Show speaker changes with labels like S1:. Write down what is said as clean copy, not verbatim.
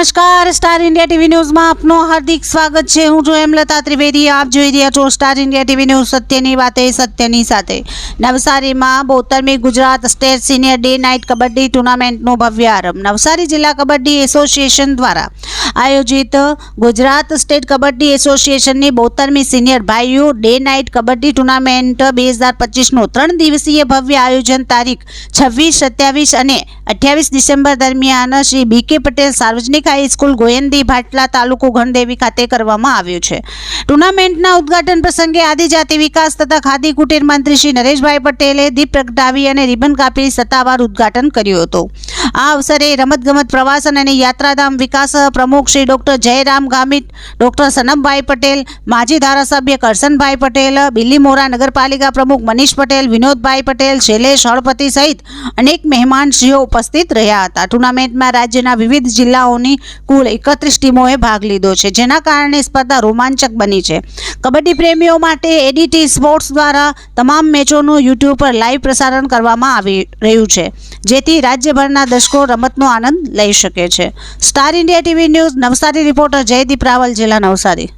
S1: નમસ્કાર, star India TV ન્યૂઝમાં આપનું હાર્દિક સ્વાગત છે। હું છું હેમલતા ત્રિવેદી। આપ જોઈ રહ્યા છો સ્ટાર ઇન્ડિયા ટીવી ન્યૂઝ, સત્યની વાતે સત્યની સાથે। નવસારીમાં 72મી Gujarat state senior day night kabaddi ટુર્નામેન્ટનો ભવ્ય આરંભ। નવસારી જિલ્લા કબડ્ડી એસોસિએશન દ્વારા આયોજિત ગુજરાત સ્ટેટ કબડ્ડી એસોસિએશનની 72મી સિનિયર ભાઈઓ ડે નાઇટ કબડ્ડી ટુર્નામેન્ટ 2025નું 3 દિવસીય ભવ્ય આયોજન તારીખ 26, 27 અને 28 ડિસેમ્બર દરમિયાન શ્રી BK પટેલ સાર્વજનિક હાઈસ્કૂલ ગોયંદી ભાટલા તાલુકો ગણદેવી ખાતે કરવામાં આવ્યું છે। ટુર્નામેન્ટના ઉદ્ઘાટન પ્રસંગે આદિજાતિ વિકાસ તથા ખાદી કુટીર મંત્રી શ્રી નરેશભાઈ પટેલે દીપ પ્રગટાવી અને રિબન કાપી સત્તાવાર ઉદ્ઘાટન કર્યું હતું। આ અવસરે રમતગમત, પ્રવાસન અને યાત્રાધામ વિકાસ પ્રમુખ શ્રી ડોક્ટર જયરામ ગામિત, ડોક્ટર સનમભાઈ પટેલ, માજી ધારાસભ્ય કરશનભાઈ પટેલ, બિલીમોરા નગરપાલિકા પ્રમુખ મનીષ પટેલ, વિનોદભાઈ પટેલ, શૈલેષ હળપતિ સહિત અનેક મહેમાનશ્રીઓ ઉપસ્થિત રહ્યા હતા। ટુર્નામેન્ટમાં રાજ્યના વિવિધ જિલ્લાઓની કુલ 31 ટીમોએ ભાગ લીધો છે, જેના કારણે સ્પર્ધા રોમાંચક બની છે। કબડ્ડી પ્રેમીઓ માટે એડીટી સ્પોર્ટ્સ દ્વારા તમામ મેચોનું યુટ્યુબ પર લાઈવ પ્રસારણ કરવામાં આવી રહ્યું છે, જેથી રાજ્યભરના દર્શકો રમતનો આનંદ લઈ શકે છે। Star India TV news Navsari reporter Jaydeep Raval, જિલ્લા નવસારી।